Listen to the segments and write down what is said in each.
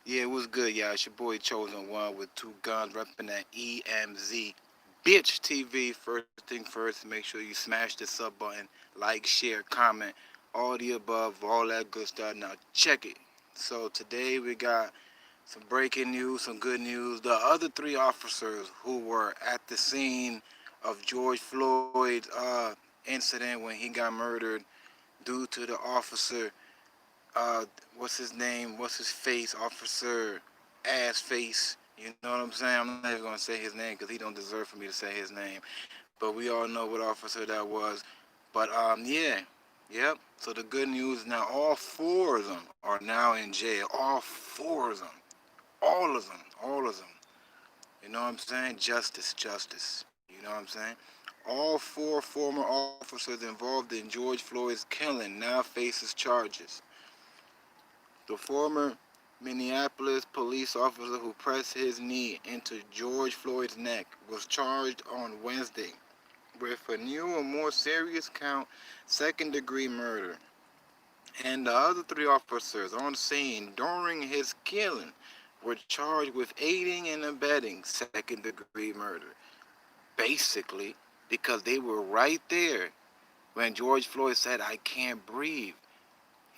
Yeah, it was good, y'all. It's your boy Chosen One with two guns repping that EmZ Bitch TV. First thing first, make sure you smash the sub button, like, share, comment, all the above, all that good stuff. Now check it. So today we got some breaking news, some good news. The other three officers who were at the scene of George Floyd's incident when he got murdered due to the officer uh, what's his name? What's his face? Officer Ass Face. You know what I'm saying? I'm not even gonna say his name because he don't deserve for me to say his name. But we all know what officer that was. But yeah, yep. So the good news now, all four of them are now in jail. All four of them, all of them. You know what I'm saying? Justice, justice. You know what I'm saying? All four former officers involved in George Floyd's killing now faces charges. The former Minneapolis police officer who pressed his knee into George Floyd's neck was charged on Wednesday with a new and more serious count, second-degree murder. And the other three officers on scene during his killing were charged with aiding and abetting second-degree murder. Basically, because they were right there when George Floyd said, "I can't breathe."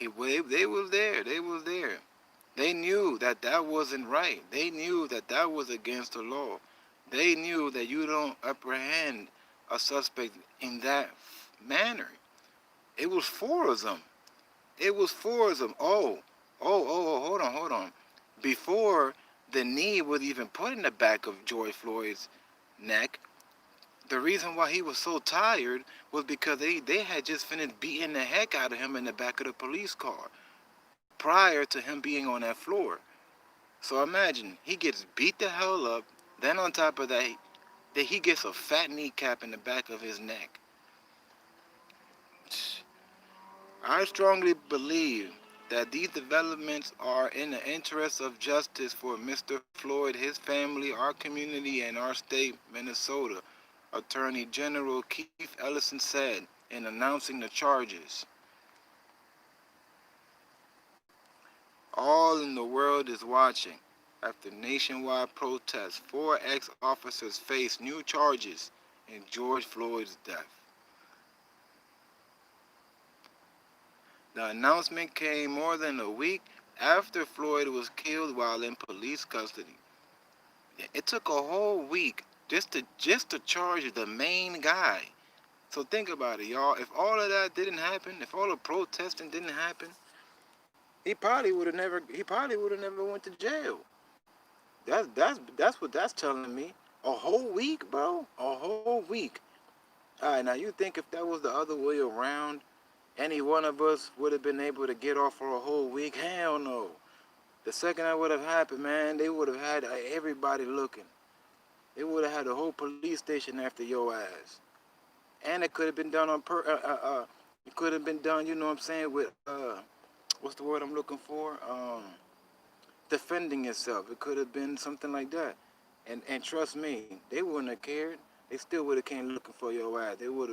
They was there. They was there. They knew that that wasn't right. They knew that that was against the law. They knew that you don't apprehend a suspect in that manner. It was four of them. It was four of them. Hold on. Before the knee was even put in the back of George Floyd's neck, the reason why he was so tired was because they had just finished beating the heck out of him in the back of the police car prior to him being on that floor. So imagine he gets beat the hell up. Then on top of that, he gets a fat kneecap in the back of his neck. I strongly believe that these developments are in the interest of justice for Mr. Floyd, his family, our community, and our state, Minnesota. Attorney General Keith Ellison said in announcing the charges. All in the world is watching. After nationwide protests, four ex-officers face new charges in George Floyd's death. The announcement came more than a week after Floyd was killed while in police custody. It took a whole week just to charge the main guy. So think about it, y'all. If all of that didn't happen, if all the protesting didn't happen, he probably would have never went to jail. That's what that's telling me. A whole week, bro. A whole week. All right, now you think if that was the other way around, any one of us would have been able to get off for a whole week? Hell no. The second that would have happened, man, they would have had everybody looking. They would have had the whole police station after your ass. And it could have been done on it could have been done, you know what I'm saying, with what's the word I'm looking for? Defending yourself. It could have been something like that. And trust me, they wouldn't have cared. They still would have came looking for your ass. They would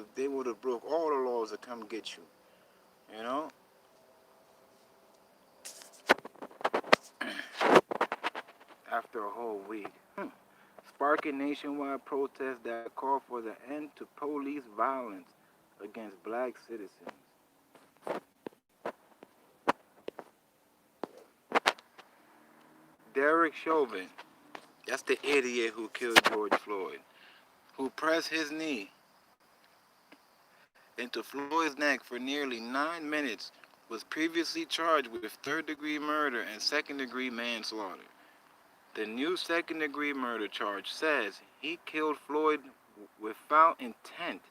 have broke all the laws to come get you. You know? After a whole week. Sparking nationwide protests that call for the end to police violence against black citizens. Derek Chauvin, that's the idiot who killed George Floyd, who pressed his knee into Floyd's neck for nearly 9 minutes, was previously charged with third-degree murder and second-degree manslaughter. The new second-degree murder charge says he killed Floyd without intent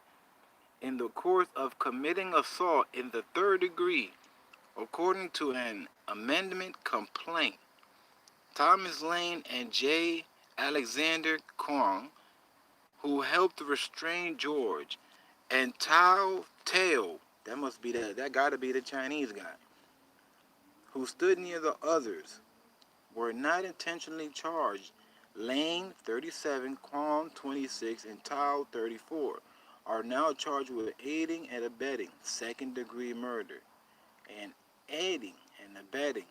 in the course of committing assault in the third degree, according to an amendment complaint. Thomas Lane and J. Alexander Kwong, who helped restrain George, and Tao Tao, that gotta be the Chinese guy, who stood near the others, were not intentionally charged. Lane 37, Kwong 26, and Tao 34 are now charged with aiding and abetting second degree murder and aiding and abetting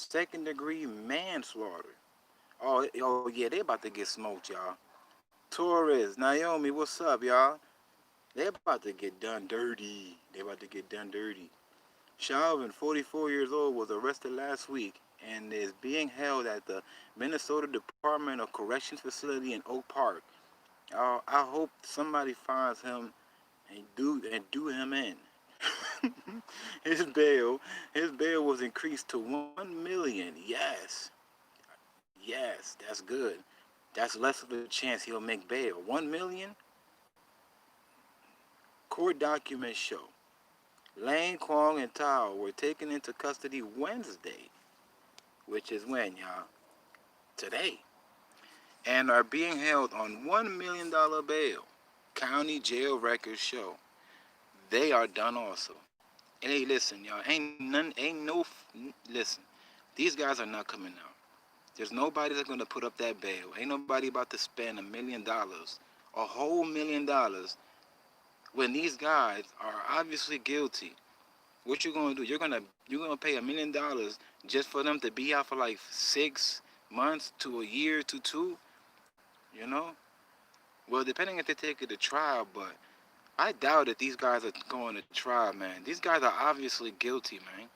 second-degree manslaughter. Oh yeah, they about to get smoked, y'all. Torres, Naomi, what's up, y'all? They about to get done dirty. They about to get done dirty. Chauvin, 44 years old, was arrested last week and is being held at the Minnesota Department of Corrections facility in Oak Park. I hope somebody finds him and do him in. his bail his bail was increased to 1 million. Yes, that's good. That's less of a chance he'll make bail. 1 million. Court documents show Lane, Kwong, and Tao were taken into custody Wednesday, which is when, y'all? Today, and are being held on $1 million bail. County jail records show they are done also. And hey, listen, y'all, listen. These guys are not coming out. There's nobody that's gonna put up that bail. Ain't nobody about to spend $1 million, a whole $1 million, when these guys are obviously guilty. What you gonna do? You're gonna pay $1 million just for them to be out for like 6 months to a year to two. You know? Well, depending if they take it to trial, but I doubt that these guys are going to trial, man. These guys are obviously guilty, man.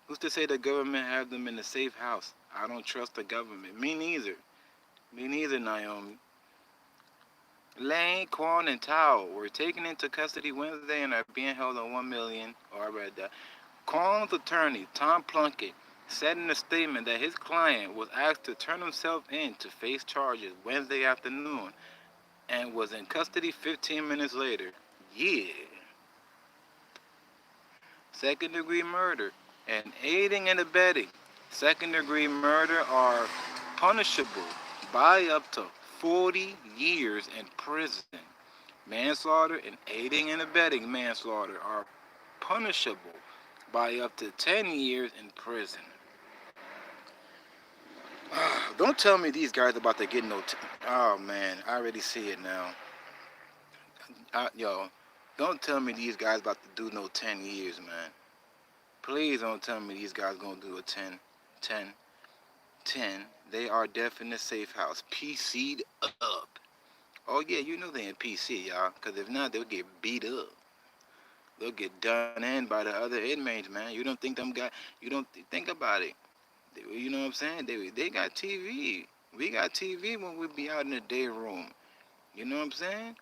Who's to say the government have them in a safe house? I don't trust the government. Me neither. Me neither, Naomi. Lane, Quan, and Tao were taken into custody Wednesday and are being held on 1 million. Oh, I read that. Quan's attorney, Tom Plunkett, said in a statement that his client was asked to turn himself in to face charges Wednesday afternoon and was in custody 15 minutes later. Yeah. Second degree murder and aiding and abetting. Second degree murder are punishable by up to 40 years in prison. Manslaughter and aiding and abetting manslaughter are punishable by up to 10 years in prison. Don't tell me these guys about to get no. Oh man, I already see it now. Yo, don't tell me these guys about to do no 10 years, man. Please don't tell me these guys gonna do a 10, 10, 10. They are definitely in a safe house. PC'd up. Oh yeah, you know they in PC, y'all. Cause if not, they'll get beat up. They'll get done in by the other inmates, man. You don't think them guys? You don't think about it. You know what I'm saying? They got TV. We got TV when we be out in the day room. You know what I'm saying?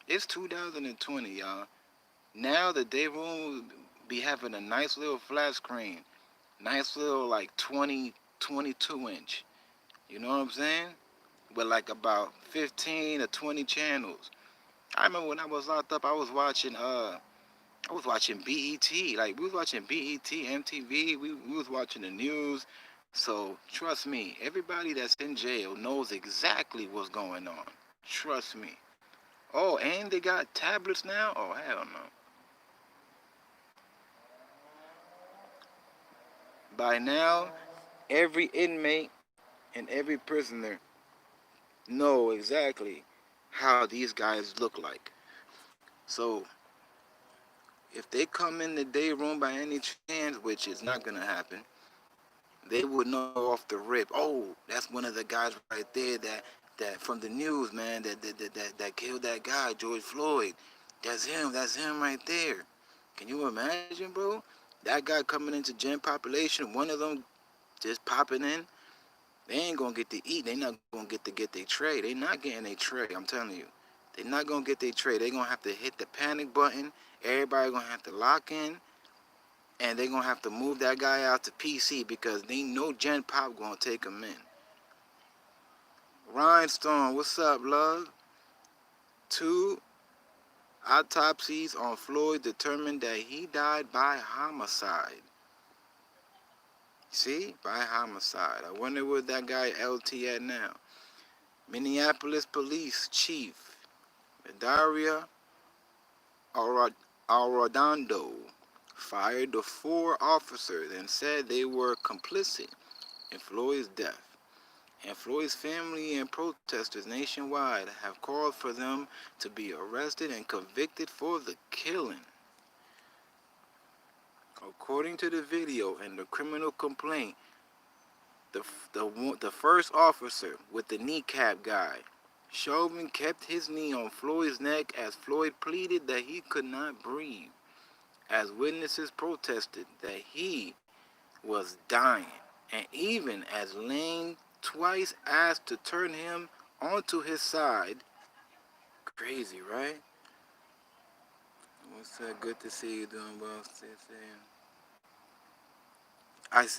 It's 2020, y'all. Now the day room be having a nice little flat screen. Nice little like 22 inch. You know what I'm saying? With like about 15 or 20 channels. I remember when I was locked up, I was watching BET. Like we was watching BET, MTV. We was watching the news. So trust me, everybody that's in jail knows exactly what's going on. Trust me. Oh, and they got tablets now? Oh, hell no. By now, every inmate and every prisoner know exactly how these guys look like. So if they come in the day room by any chance, which is not gonna happen, they would know off the rip. Oh, that's one of the guys right there that from the news, man, that killed that guy, George Floyd. That's him right there. Can you imagine, bro? That guy coming into gen population, one of them just popping in. They ain't gonna get to eat. They not gonna get their tray. They not getting their tray. I'm telling you, they not gonna get their tray. They gonna have to hit the panic button. Everybody gonna have to lock in, and they gonna have to move that guy out to PC because they know Gen Pop gonna take him in. Rhinestone, what's up, love? Two autopsies on Floyd determined that he died by homicide. See? By homicide. I wonder where that guy LT at now. Minneapolis Police Chief Daria Arradondo fired the four officers and said they were complicit in Floyd's death. And Floyd's family and protesters nationwide have called for them to be arrested and convicted for the killing. According to the video and the criminal complaint, the first officer with the kneecap guy. Chauvin kept his knee on Floyd's neck as Floyd pleaded that he could not breathe, as witnesses protested that he was dying, and even as Lane twice asked to turn him onto his side. Crazy, right? What's that? Good to see you doing well.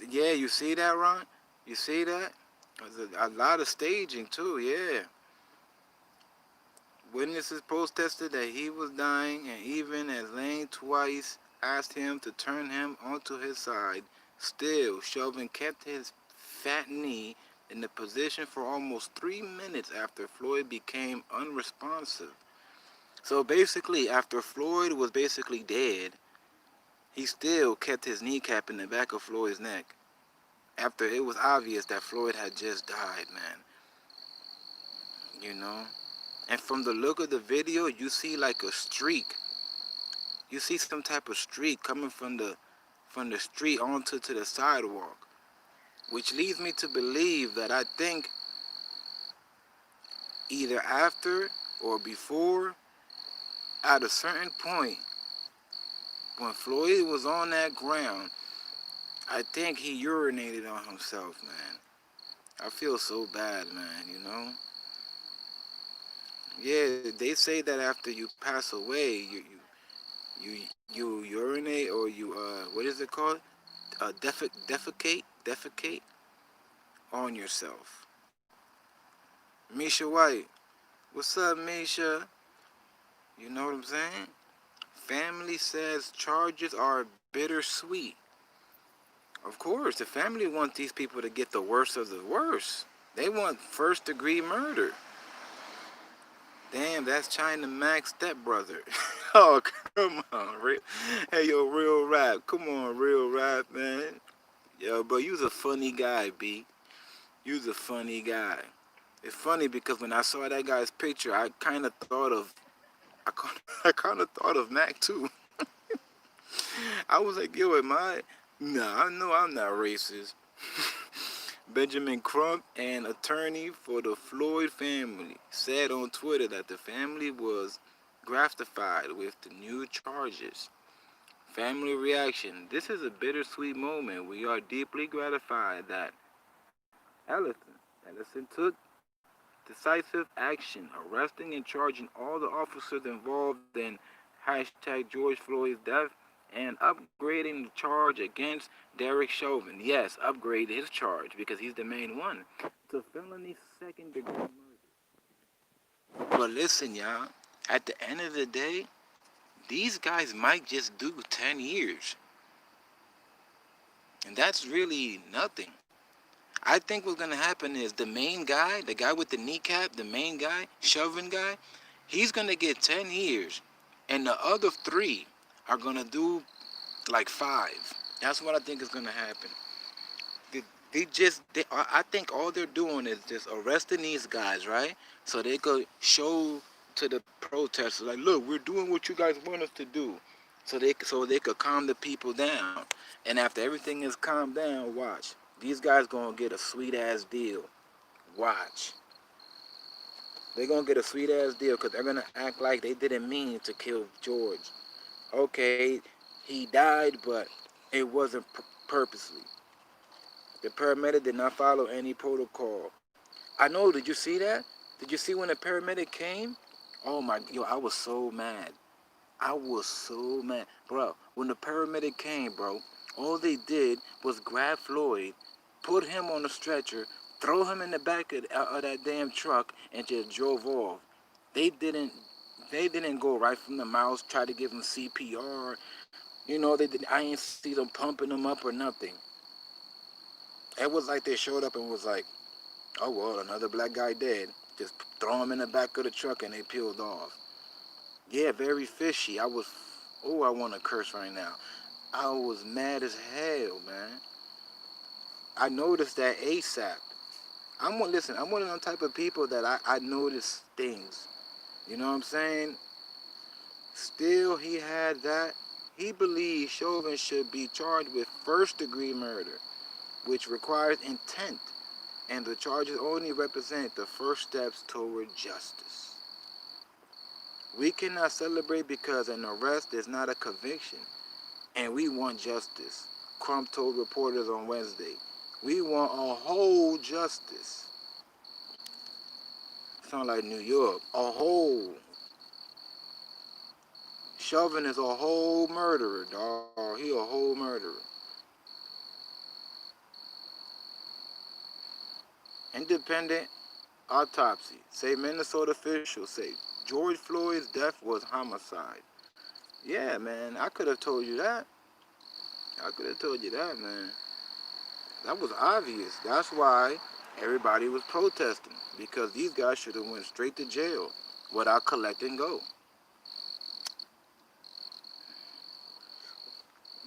Yeah, you see that, Ron? You see that? There's a lot of staging too. Yeah. Witnesses protested that he was dying, and even as Lane twice asked him to turn him onto his side, still Chauvin kept his fat knee in the position for almost 3 minutes after Floyd became unresponsive. So basically, after Floyd was basically dead, he still kept his kneecap in the back of Floyd's neck after it was obvious that Floyd had just died, man. You know? And from the look of the video, you see like a streak. You see some type of streak coming from the street onto to the sidewalk, which leads me to believe that I think either after or before, at a certain point, when Floyd was on that ground, I think he urinated on himself, man. I feel so bad, man, you know? Yeah, they say that after you pass away, you, you urinate or you, what is it called? Defecate on yourself. Misha White, what's up, Misha? You know what I'm saying? Family says charges are bittersweet. Of course, the family wants these people to get the worst of the worst. They want first degree murder. Damn, that's China Mac's stepbrother. Oh, come on. Hey, yo, real rap. Come on, real rap, man. Yo, bro, you's a funny guy, B. You's a funny guy. It's funny because when I saw that guy's picture, I kind of thought of, I kind of thought of Mac too. I was like, yo, am I? Nah, I know I'm not racist. Benjamin Crump, an attorney for the Floyd family, said on Twitter that the family was gratified with the new charges. Family reaction. This is a bittersweet moment. We are deeply gratified that Ellison took decisive action, arresting and charging all the officers involved in George Floyd's death and upgrading the charge against Derek Chauvin. Yes, upgrade his charge because he's the main one to felony second degree murder. But listen, y'all, at the end of the day, these guys might just do 10 years. And that's really nothing. I think what's gonna happen is the main guy, the guy with the kneecap, the main guy, Chauvin guy, he's gonna get 10 years. And the other three are gonna do like 5. That's what I think is gonna happen. I think all they're doing is just arresting these guys, right? So they could show to the protesters, like, look, we're doing what you guys want us to do. So they could calm the people down. And after everything is calmed down, watch. These guys gonna get a sweet ass deal. Watch. They're gonna get a sweet ass deal because they're gonna act like they didn't mean to kill George. Okay, he died, but it wasn't purposely. The paramedic did not follow any protocol. I know, did you see that? Did you see when the paramedic came? Oh my, yo, I was so mad. I was so mad. Bro, when the paramedic came, bro, all they did was grab Floyd, put him on a stretcher, throw him in the back of that damn truck, and just drove off. They didn't they didn't go right from the mouth, try to give him CPR. You know, they did, I ain't see them pumping him up or nothing. It was like they showed up and was like, oh well, another black guy dead. Just throw him in the back of the truck and they peeled off. Yeah, very fishy. I want to curse right now. I was mad as hell, man. I noticed that ASAP. I'm one of them type of people that I notice things. You know what I'm saying? Still, he had that. He believed Chauvin should be charged with first degree murder. which requires intent, and the charges only represent the first steps toward justice. We cannot celebrate because an arrest is not a conviction, and we want justice. Crump told reporters on Wednesday. We want a whole justice. Sound like New York. A whole. Chauvin is a whole murderer, dog. He a whole murderer. Independent autopsy. Say Minnesota officials say George Floyd's death was homicide. Yeah, man. I could have told you that. I could have told you that, man. That was obvious. That's why everybody was protesting, because these guys should have went straight to jail without collecting go.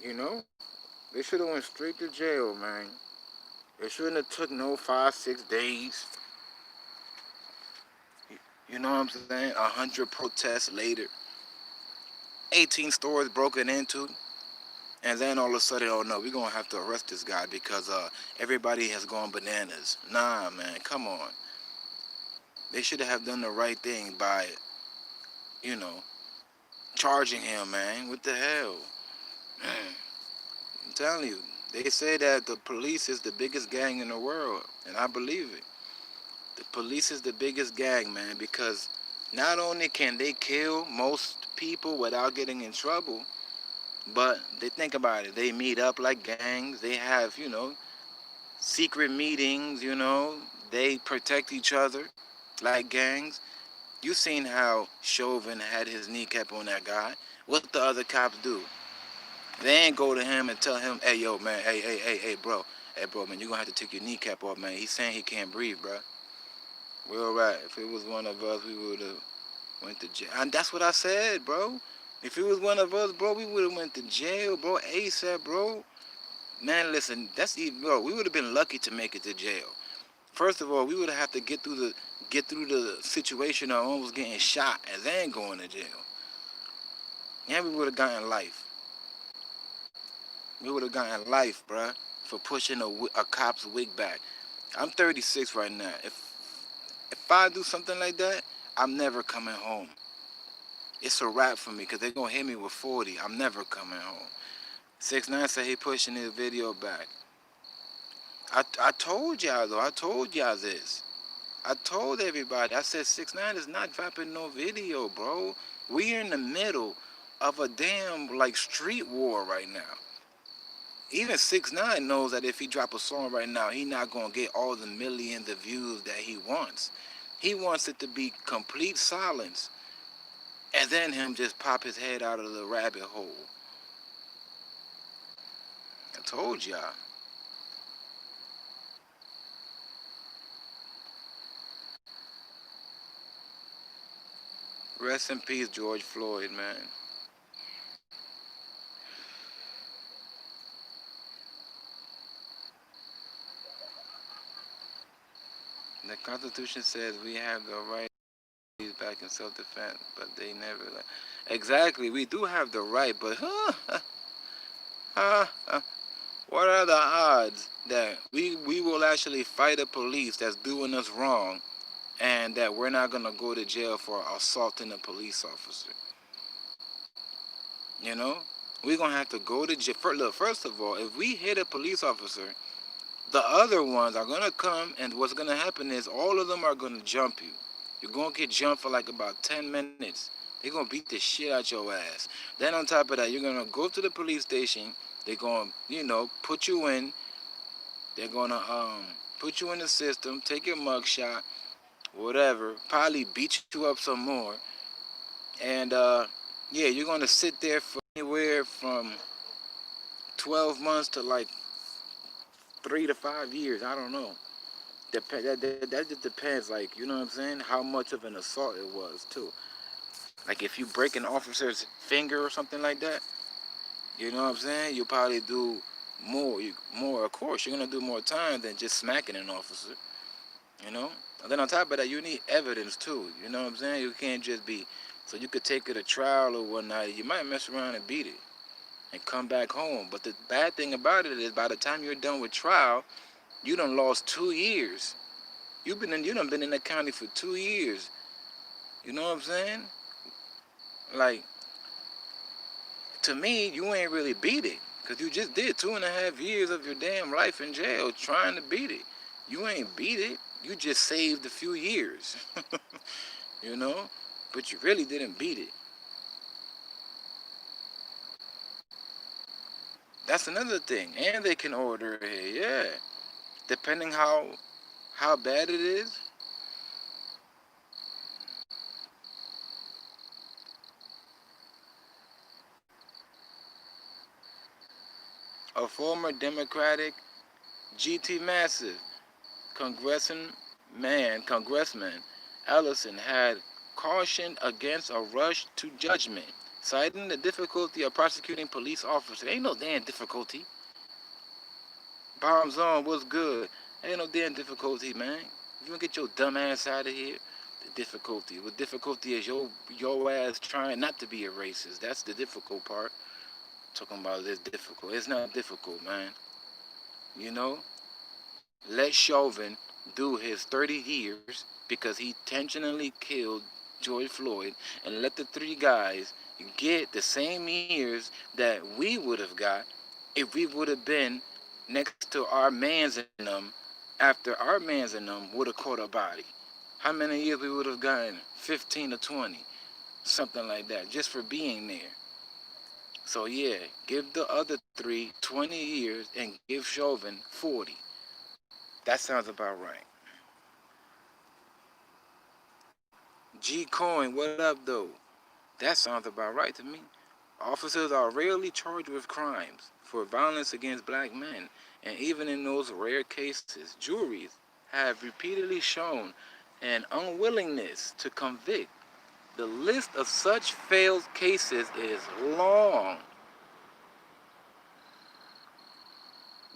You know, they should have went straight to jail, man. It shouldn't have took no 5, 6 days. You know what I'm saying? 100 protests later, 18 stores broken into, and then all of a sudden, oh no, we're gonna have to arrest this guy because everybody has gone bananas. Nah, man, come on. They should have done the right thing by, you know, charging him, man. What the hell? I'm telling you, they say that the police is the biggest gang in the world, and I believe it. The police is the biggest gang, man, because not only can they kill most people without getting in trouble, but they think about it. They meet up like gangs. They have, secret meetings, They protect each other like gangs. You seen how Chauvin had his kneecap on that guy. What the other cops do? They ain't go to him and tell him, hey, yo, man, hey, bro. Hey, bro, man, you're going to have to take your kneecap off, man. He's saying he can't breathe, bro. We're all right. If it was one of us, we would have went to jail. And that's what I said, bro. If it was one of us, bro, we would have went to jail, bro, ASAP, bro. Man, listen, that's even, bro, we would have been lucky to make it to jail. First of all, we would have to get through the situation of almost getting shot and then going to jail. And we would have gotten life. We would have gotten life, bruh, for pushing a cop's wig back. I'm 36 right now. If I do something like that, I'm never coming home. It's a wrap for me because they're going to hit me with 40. I'm never coming home. 6ix9ine said he pushing his video back. I told y'all, though. I told y'all this. I told everybody. I said 6ix9ine is not dropping no video, bro. We in the middle of a damn, street war right now. Even 6ix9ine knows that if he drop a song right now, he not going to get all the millions of views that he wants. He wants it to be complete silence, and then him just pop his head out of the rabbit hole. I told y'all. Rest in peace, George Floyd, man. The Constitution says we have the right to use back in self-defense, but they never. Exactly, we do have the right, but what are the odds that we will actually fight a police that's doing us wrong, and that we're not gonna go to jail for assaulting a police officer? You know, we're gonna have to go to jail. Look, first of all, if we hit a police officer, the other ones are gonna come, and what's gonna happen is all of them are gonna jump you. You're gonna get jumped for like about 10 minutes. They're gonna beat the shit out your ass. Then on top of that, you're gonna go to the police station. They're gonna, put you in. They're gonna put you in the system, take your mugshot, whatever. Probably beat you up some more, and yeah, you're gonna sit there for anywhere from 12 months to like 3 to 5 years. I don't know. That just depends, like, you know what I'm saying, how much of an assault it was too. Like if you break an officer's finger or something like that, you know what I'm saying, you probably do more. Of course, you're gonna do more time than just smacking an officer. You know, and then on top of that, you need evidence too. You know what I'm saying? You can't just be, so you could take it to trial or whatnot. You might mess around and beat it. and come back home. But the bad thing about it is, by the time you're done with trial, you done lost 2 years. You done been in the county for 2 years. You know what I'm saying? Like, to me, you ain't really beat it. Because you just did 2.5 years of your damn life in jail trying to beat it. You ain't beat it. You just saved a few years. You know? But you really didn't beat it. That's another thing. And they can order it, yeah. Depending how bad it is. A former Democratic GT Massive Congressman Ellison had cautioned against a rush to judgment, citing the difficulty of prosecuting police officers. Ain't no damn difficulty. Bombs on, what's good? Ain't no damn difficulty, man. You don't get your dumb ass out of here. The difficulty. What difficulty is your ass trying not to be a racist. That's the difficult part. Talking about this difficult. It's not difficult, man. You know? Let Chauvin do his 30 years because he intentionally killed George Floyd, and let the three guys get the same years that we would have got if we would have been next to our mans in them after our mans in them would have caught a body. How many years we would have gotten? 15 or 20, something like that, just for being there. So yeah, give the other three 20 years and give Chauvin 40. That sounds about right. G Coin, what up though? That sounds about right to me. Officers are rarely charged with crimes for violence against black men, and even in those rare cases, juries have repeatedly shown an unwillingness to convict. The list of such failed cases is long.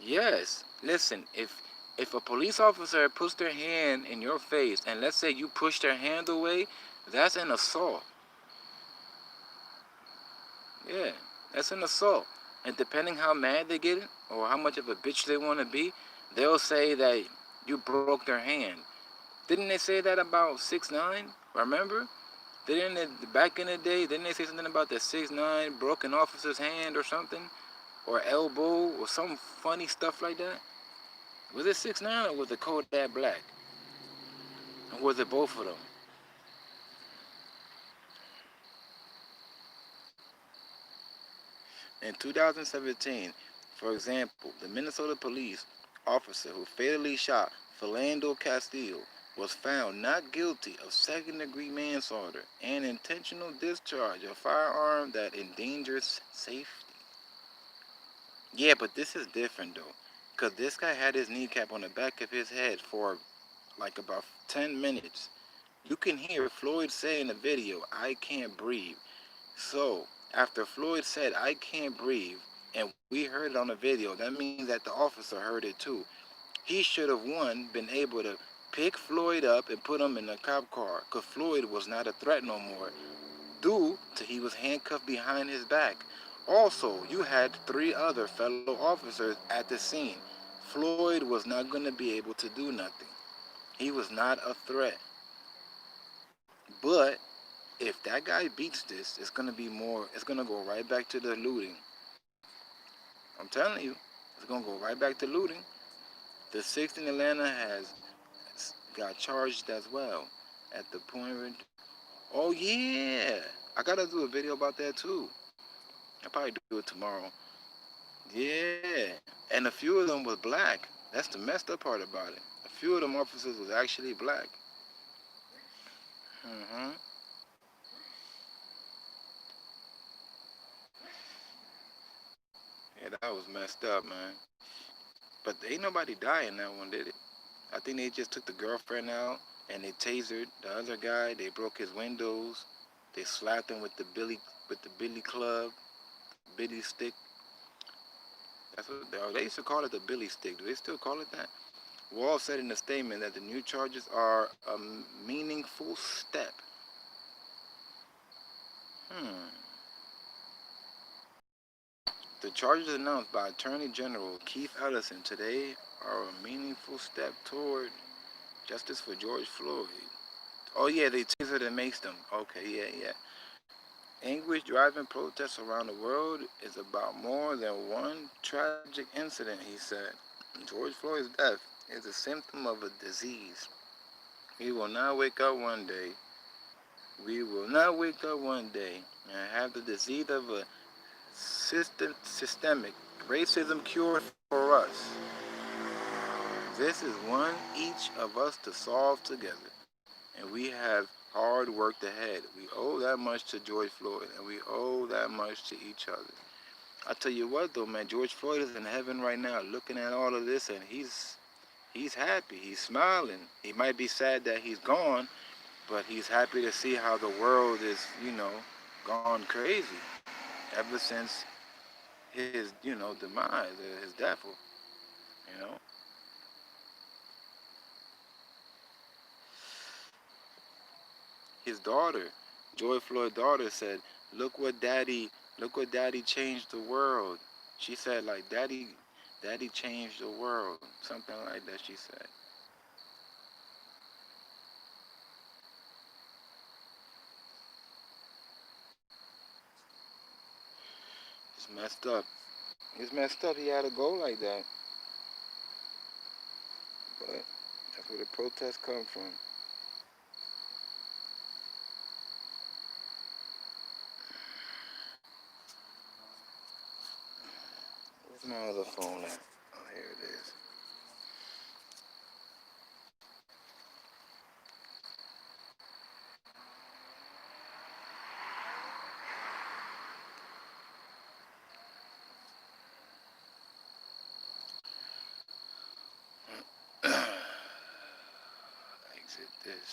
Yes, listen, if a police officer puts their hand in your face and let's say you push their hand away, that's an assault. Yeah, that's an assault. And depending how mad they get or how much of a bitch they want to be, they'll say that you broke their hand. Didn't they say that about 6ix9ine? Remember? Didn't it, back in the day, didn't they say something about the 6ix9ine broke an officer's hand or something? Or elbow or some funny stuff like that? Was it 6ix9ine or was it Kodak Black? Or was it both of them? In 2017, for example, the Minnesota police officer who fatally shot Philando Castile was found not guilty of second-degree manslaughter and intentional discharge of a firearm that endangers safety. Yeah, but this is different though, because this guy had his kneecap on the back of his head for like about 10 minutes. You can hear Floyd say in the video, "I can't breathe." So, after Floyd said, "I can't breathe," and we heard it on the video, that means that the officer heard it too. He should have, one, been able to pick Floyd up and put him in a cop car, because Floyd was not a threat no more, due to he was handcuffed behind his back. Also, you had three other fellow officers at the scene. Floyd was not going to be able to do nothing. He was not a threat. But if that guy beats this, it's gonna be more. It's gonna go right back to the looting. I'm telling you, it's gonna go right back to looting. The sixth in Atlanta has got charged as well at the point where. Oh yeah, I gotta do a video about that too. I'll probably do it tomorrow. Yeah, and a few of them was black. That's the messed up part about it. A few of them officers was actually black. hmm Yeah, that was messed up, man. But ain't nobody die in that one, did it? I think they just took the girlfriend out and they tasered the other guy. They broke his windows. They slapped him with the billy club, billy stick. That's what they used to call it, the billy stick. Do they still call it that? Wall said in a statement that the new charges are a meaningful step. Hmm. The charges announced by Attorney General Keith Ellison today are a meaningful step toward justice for George Floyd. Oh yeah, they taser that makes them. Okay, yeah. Anguish driving protests around the world is about more than one tragic incident, he said. George Floyd's death is a symptom of a disease. We will not wake up one day. We will not wake up one day and have the disease of a systemic racism cured for us. This is one each of us to solve together. And we have hard work ahead. We owe that much to George Floyd, and we owe that much to each other. I tell you what, though, man, George Floyd is in heaven right now, looking at all of this, and he's happy. He's smiling. He might be sad that he's gone, but he's happy to see how the world is, gone crazy ever since his, demise, his death, you know. His daughter, Joy Floyd's daughter, said, look what daddy changed the world." She said, like, daddy changed the world. Something like that she said. It's messed up. It's messed up he had to go like that. But that's where the protests come from. Where's my other phone at? Oh, here it is. Exit this.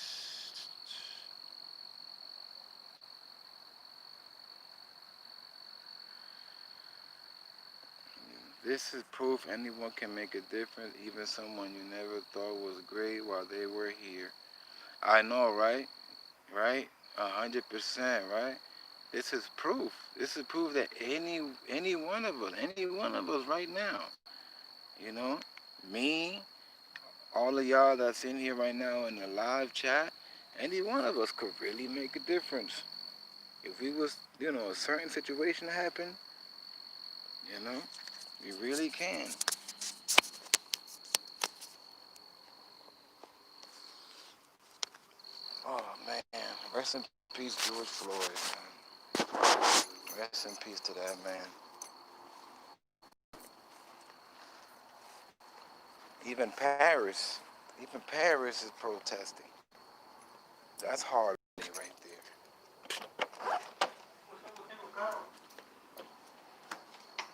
This is proof anyone can make a difference, even someone you never thought was great while they were here. I know, right? Right? 100%, right? This is proof. This is proof that any one of us right now, you know, me, all of y'all that's in here right now in the live chat, any one of us could really make a difference. If we was, a certain situation happen, you know, we really can. Oh man, rest in peace, George Floyd, man. Rest in peace to that man. Even Paris, even Paris is protesting. That's hard right there.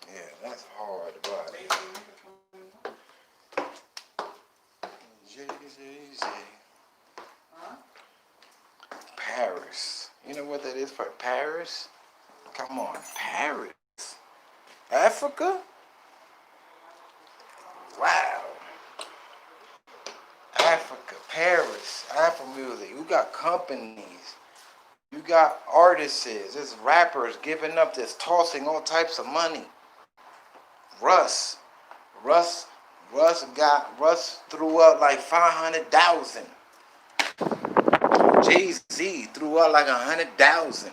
Yeah, that's hard, right? Paris. You know what that is for Paris? Come on, Paris. Africa? Wow. Africa, Paris, Afro music. You got companies. You got artists. There's rappers giving up this, tossing all types of money. Russ. Russ Russ threw up like 500,000. Jay-Z threw up like 100,000.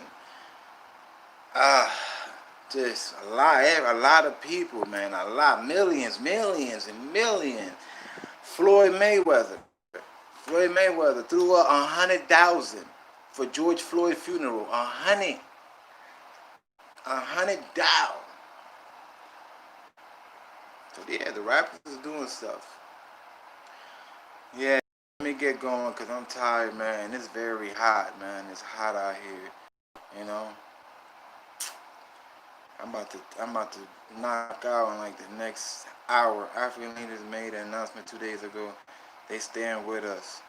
Just a lot of people, man, a lot, millions and millions. Floyd Mayweather threw up 100,000 for George Floyd funeral. 100,000. So yeah, the rappers is doing stuff. Yeah, let me get going because I'm tired, man. It's very hot, man. It's hot out here. You know, I'm about to knock out in like the next hour. African leaders made an announcement 2 days ago. They stand with us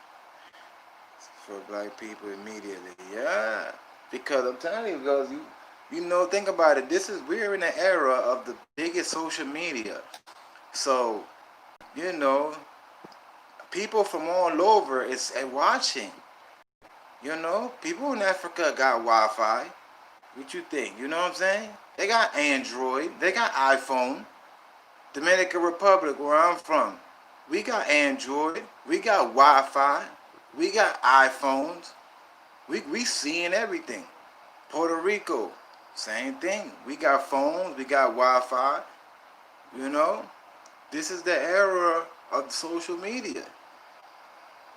for black people immediately. Yeah, because I'm telling you, guys, think about it. We're in an era of the biggest social media. So, you know, people from all over is watching. People in Africa got Wi-Fi. What you think? You know what I'm saying? They got Android. They got iPhone. Dominican Republic, where I'm from, we got Android. We got Wi-Fi. We got iPhones. We seeing everything. Puerto Rico, same thing. We got phones. We got Wi-Fi. You know, this is the era of social media,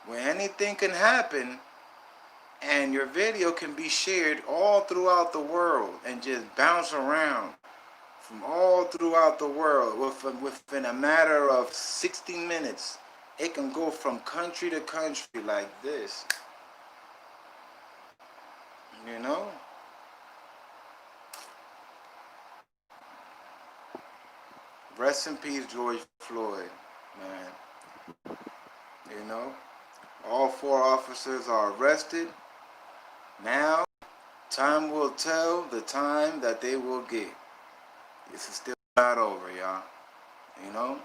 where anything can happen, and your video can be shared all throughout the world and just bounce around from all throughout the world within a matter of 60 minutes. It can go from country to country like this. You know? Rest in peace, George Floyd, man. You know? All 4 officers are arrested. Now, time will tell the time that they will get. This is still not over, y'all. You know?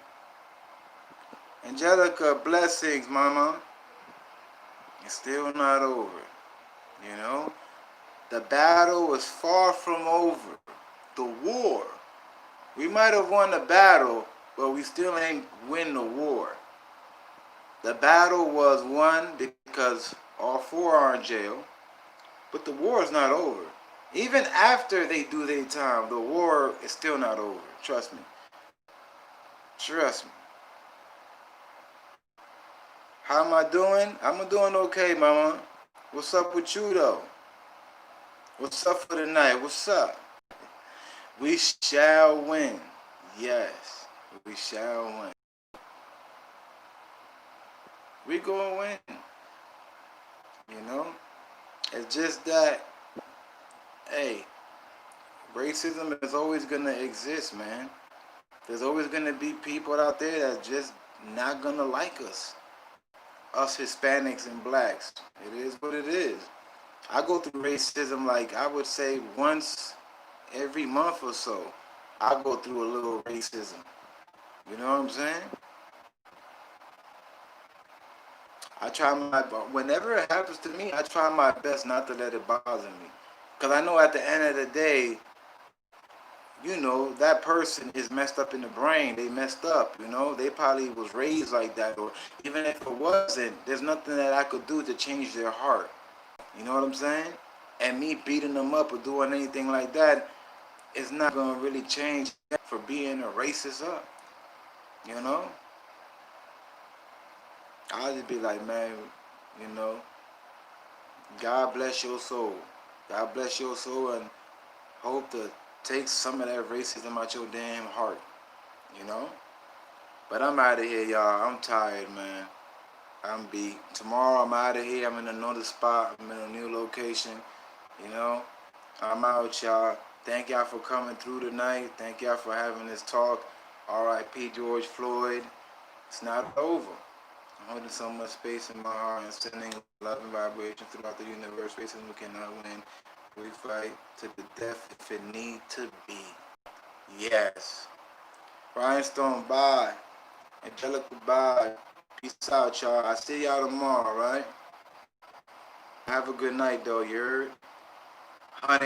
Angelica, blessings, mama. It's still not over. You know? The battle is far from over. The war. We might have won the battle, but we still ain't win the war. The battle was won because all 4 are in jail, but the war is not over. Even after they do their time, the war is still not over. Trust me. Trust me. How am I doing? I'm doing okay, mama. What's up with you, though? What's up for the night? What's up? We shall win. Yes, we shall win. We gonna win. You know? It's just that, hey, racism is always gonna exist, man. There's always gonna be people out there that's just not gonna like us. Us Hispanics and blacks. It is what it is. I go through racism like I would say once every month or so. I go through a little racism. You know what I'm saying? I try whenever it happens to me, I try my best not to let it bother me. Because I know at the end of the day, you know, that person is messed up in the brain. They messed up, you know. They probably was raised like that. Or even if it wasn't, there's nothing that I could do to change their heart. You know what I'm saying? And me beating them up or doing anything like that is not going to really change for being a racist up. You know? I'll just be like, man, you know, God bless your soul. God bless your soul, and hope to take some of that racism out your damn heart. You know? But I'm out of here, y'all. I'm tired, man. I'm beat. Tomorrow I'm out of here. I'm in another spot. I'm in a new location. You know? I'm out, y'all. Thank y'all for coming through tonight. Thank y'all for having this talk. R.I.P. George Floyd. It's not over. I'm holding so much space in my heart and sending love and vibration throughout the universe. Racism cannot win. We fight to the death if it need to be. Yes. Rhinestone, bye. Angelica, bye. Peace out, y'all. I see y'all tomorrow, right? Have a good night, though, you heard?